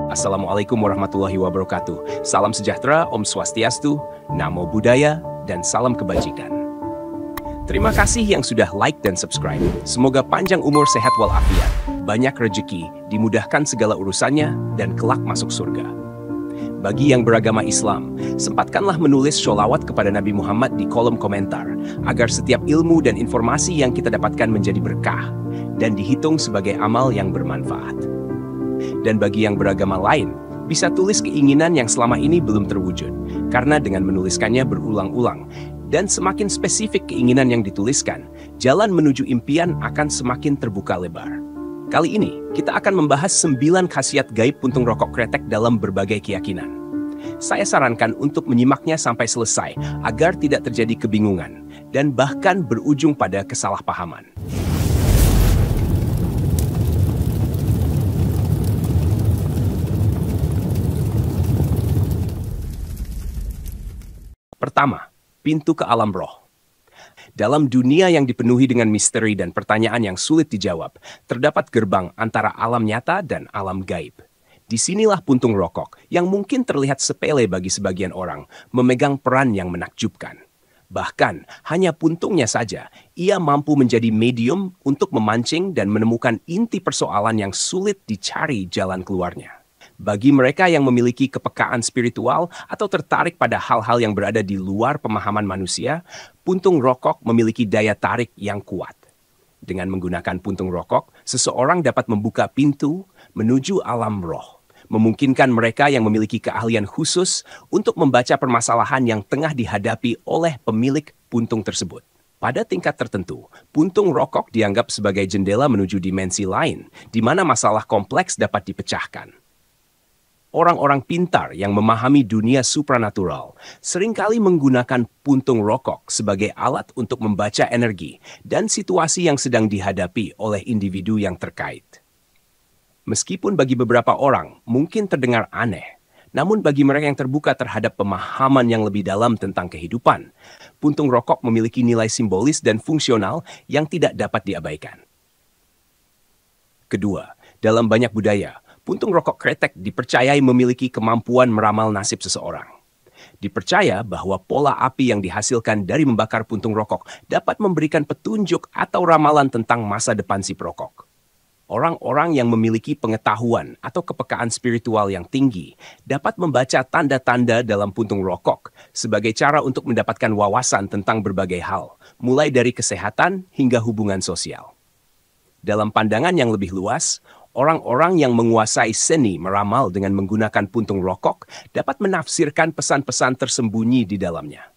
Assalamualaikum warahmatullahi wabarakatuh. Salam sejahtera, Om Swastiastu, Namo Buddhaya, dan salam kebajikan. Terima kasih yang sudah like dan subscribe. Semoga panjang umur, sehat walafiat, banyak rejeki, dimudahkan segala urusannya, dan kelak masuk surga. Bagi yang beragama Islam, sempatkanlah menulis sholawat kepada Nabi Muhammad di kolom komentar, agar setiap ilmu dan informasi yang kita dapatkan menjadi berkah, dan dihitung sebagai amal yang bermanfaat. Dan bagi yang beragama lain, bisa tulis keinginan yang selama ini belum terwujud, karena dengan menuliskannya berulang-ulang, dan semakin spesifik keinginan yang dituliskan, jalan menuju impian akan semakin terbuka lebar. Kali ini, kita akan membahas 9 khasiat gaib puntung rokok kretek dalam berbagai keyakinan. Saya sarankan untuk menyimaknya sampai selesai, agar tidak terjadi kebingungan, dan bahkan berujung pada kesalahpahaman. Pertama, pintu ke alam roh. Dalam dunia yang dipenuhi dengan misteri dan pertanyaan yang sulit dijawab, terdapat gerbang antara alam nyata dan alam gaib. Disinilah puntung rokok, yang mungkin terlihat sepele bagi sebagian orang, memegang peran yang menakjubkan. Bahkan, hanya puntungnya saja, ia mampu menjadi medium untuk memancing dan menemukan inti persoalan yang sulit dicari jalan keluarnya. Bagi mereka yang memiliki kepekaan spiritual atau tertarik pada hal-hal yang berada di luar pemahaman manusia, puntung rokok memiliki daya tarik yang kuat. Dengan menggunakan puntung rokok, seseorang dapat membuka pintu menuju alam roh, memungkinkan mereka yang memiliki keahlian khusus untuk membaca permasalahan yang tengah dihadapi oleh pemilik puntung tersebut. Pada tingkat tertentu, puntung rokok dianggap sebagai jendela menuju dimensi lain, di mana masalah kompleks dapat dipecahkan. Orang-orang pintar yang memahami dunia supranatural seringkali menggunakan puntung rokok sebagai alat untuk membaca energi dan situasi yang sedang dihadapi oleh individu yang terkait. Meskipun bagi beberapa orang mungkin terdengar aneh, namun bagi mereka yang terbuka terhadap pemahaman yang lebih dalam tentang kehidupan, puntung rokok memiliki nilai simbolis dan fungsional yang tidak dapat diabaikan. Kedua, dalam banyak budaya, puntung rokok kretek dipercayai memiliki kemampuan meramal nasib seseorang. Dipercaya bahwa pola api yang dihasilkan dari membakar puntung rokok dapat memberikan petunjuk atau ramalan tentang masa depan si perokok. Orang-orang yang memiliki pengetahuan atau kepekaan spiritual yang tinggi dapat membaca tanda-tanda dalam puntung rokok sebagai cara untuk mendapatkan wawasan tentang berbagai hal, mulai dari kesehatan hingga hubungan sosial. Dalam pandangan yang lebih luas, orang-orang yang menguasai seni meramal dengan menggunakan puntung rokok dapat menafsirkan pesan-pesan tersembunyi di dalamnya.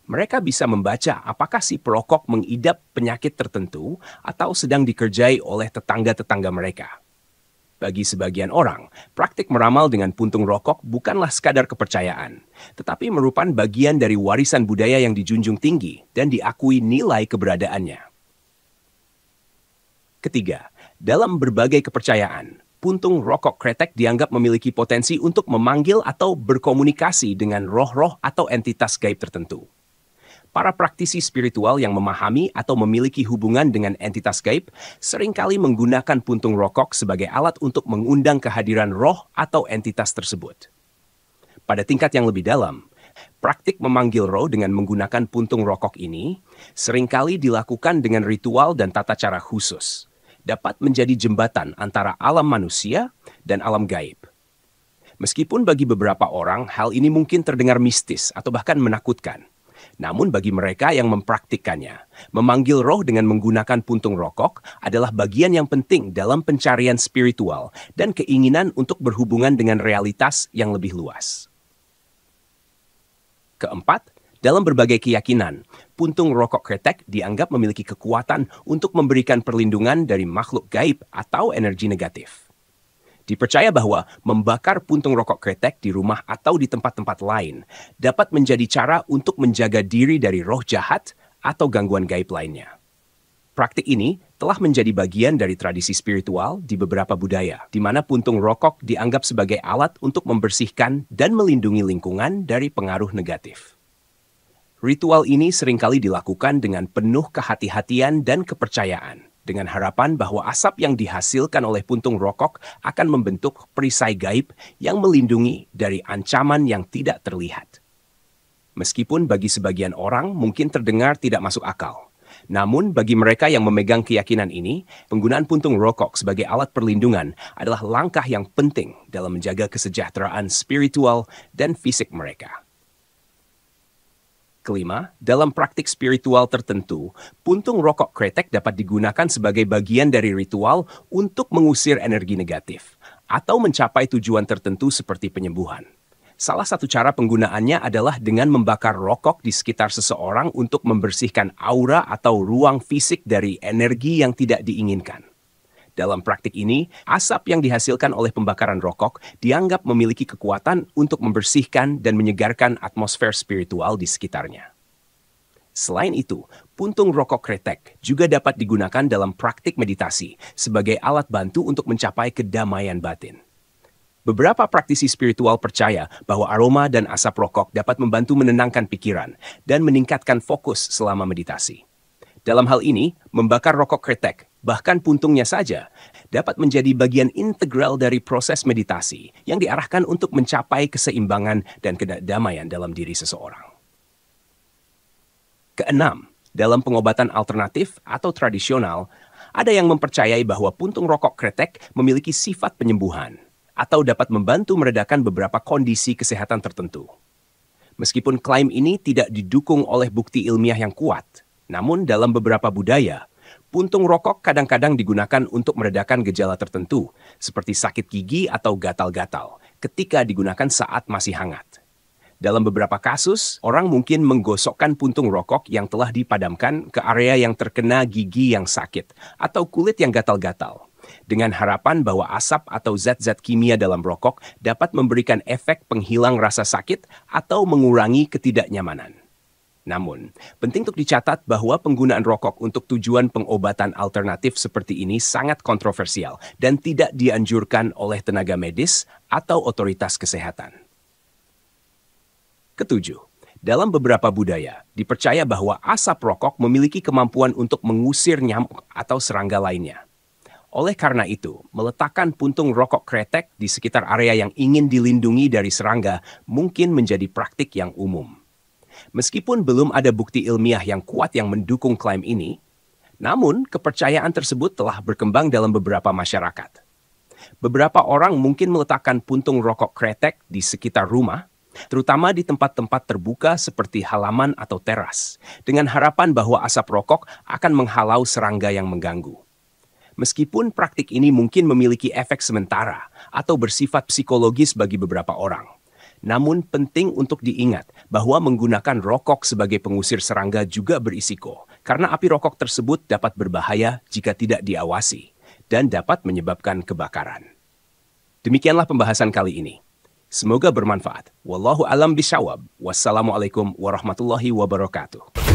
Mereka bisa membaca apakah si perokok mengidap penyakit tertentu atau sedang dikerjai oleh tetangga-tetangga mereka. Bagi sebagian orang, praktik meramal dengan puntung rokok bukanlah sekadar kepercayaan, tetapi merupakan bagian dari warisan budaya yang dijunjung tinggi dan diakui nilai keberadaannya. Ketiga, dalam berbagai kepercayaan, puntung rokok kretek dianggap memiliki potensi untuk memanggil atau berkomunikasi dengan roh-roh atau entitas gaib tertentu. Para praktisi spiritual yang memahami atau memiliki hubungan dengan entitas gaib seringkali menggunakan puntung rokok sebagai alat untuk mengundang kehadiran roh atau entitas tersebut. Pada tingkat yang lebih dalam, praktik memanggil roh dengan menggunakan puntung rokok ini seringkali dilakukan dengan ritual dan tata cara khusus, dapat menjadi jembatan antara alam manusia dan alam gaib. Meskipun bagi beberapa orang hal ini mungkin terdengar mistis atau bahkan menakutkan, namun bagi mereka yang mempraktikkannya, memanggil roh dengan menggunakan puntung rokok adalah bagian yang penting dalam pencarian spiritual dan keinginan untuk berhubungan dengan realitas yang lebih luas. Keempat, dalam berbagai keyakinan, puntung rokok kretek dianggap memiliki kekuatan untuk memberikan perlindungan dari makhluk gaib atau energi negatif. Dipercaya bahwa membakar puntung rokok kretek di rumah atau di tempat-tempat lain dapat menjadi cara untuk menjaga diri dari roh jahat atau gangguan gaib lainnya. Praktik ini telah menjadi bagian dari tradisi spiritual di beberapa budaya, di mana puntung rokok dianggap sebagai alat untuk membersihkan dan melindungi lingkungan dari pengaruh negatif. Ritual ini seringkali dilakukan dengan penuh kehati-hatian dan kepercayaan, dengan harapan bahwa asap yang dihasilkan oleh puntung rokok akan membentuk perisai gaib yang melindungi dari ancaman yang tidak terlihat. Meskipun bagi sebagian orang mungkin terdengar tidak masuk akal. Namun bagi mereka yang memegang keyakinan ini, penggunaan puntung rokok sebagai alat perlindungan adalah langkah yang penting dalam menjaga kesejahteraan spiritual dan fisik mereka. Kelima, dalam praktik spiritual tertentu, puntung rokok kretek dapat digunakan sebagai bagian dari ritual untuk mengusir energi negatif atau mencapai tujuan tertentu seperti penyembuhan. Salah satu cara penggunaannya adalah dengan membakar rokok di sekitar seseorang untuk membersihkan aura atau ruang fisik dari energi yang tidak diinginkan. Dalam praktik ini, asap yang dihasilkan oleh pembakaran rokok dianggap memiliki kekuatan untuk membersihkan dan menyegarkan atmosfer spiritual di sekitarnya. Selain itu, puntung rokok kretek juga dapat digunakan dalam praktik meditasi sebagai alat bantu untuk mencapai kedamaian batin. Beberapa praktisi spiritual percaya bahwa aroma dan asap rokok dapat membantu menenangkan pikiran dan meningkatkan fokus selama meditasi. Dalam hal ini, membakar rokok kretek, bahkan puntungnya saja, dapat menjadi bagian integral dari proses meditasi yang diarahkan untuk mencapai keseimbangan dan kedamaian dalam diri seseorang. Keenam, dalam pengobatan alternatif atau tradisional, ada yang mempercayai bahwa puntung rokok kretek memiliki sifat penyembuhan atau dapat membantu meredakan beberapa kondisi kesehatan tertentu. Meskipun klaim ini tidak didukung oleh bukti ilmiah yang kuat, namun dalam beberapa budaya, puntung rokok kadang-kadang digunakan untuk meredakan gejala tertentu, seperti sakit gigi atau gatal-gatal, ketika digunakan saat masih hangat. Dalam beberapa kasus, orang mungkin menggosokkan puntung rokok yang telah dipadamkan ke area yang terkena gigi yang sakit atau kulit yang gatal-gatal, dengan harapan bahwa asap atau zat-zat kimia dalam rokok dapat memberikan efek penghilang rasa sakit atau mengurangi ketidaknyamanan. Namun, penting untuk dicatat bahwa penggunaan rokok untuk tujuan pengobatan alternatif seperti ini sangat kontroversial dan tidak dianjurkan oleh tenaga medis atau otoritas kesehatan. Ketujuh, dalam beberapa budaya, dipercaya bahwa asap rokok memiliki kemampuan untuk mengusir nyamuk atau serangga lainnya. Oleh karena itu, meletakkan puntung rokok kretek di sekitar area yang ingin dilindungi dari serangga mungkin menjadi praktik yang umum. Meskipun belum ada bukti ilmiah yang kuat yang mendukung klaim ini, namun kepercayaan tersebut telah berkembang dalam beberapa masyarakat. Beberapa orang mungkin meletakkan puntung rokok kretek di sekitar rumah, terutama di tempat-tempat terbuka seperti halaman atau teras, dengan harapan bahwa asap rokok akan menghalau serangga yang mengganggu. Meskipun praktik ini mungkin memiliki efek sementara atau bersifat psikologis bagi beberapa orang, namun penting untuk diingat bahwa menggunakan rokok sebagai pengusir serangga juga berisiko, karena api rokok tersebut dapat berbahaya jika tidak diawasi dan dapat menyebabkan kebakaran. Demikianlah pembahasan kali ini. Semoga bermanfaat. Wallahu a'lam bishawab. Wassalamualaikum warahmatullahi wabarakatuh.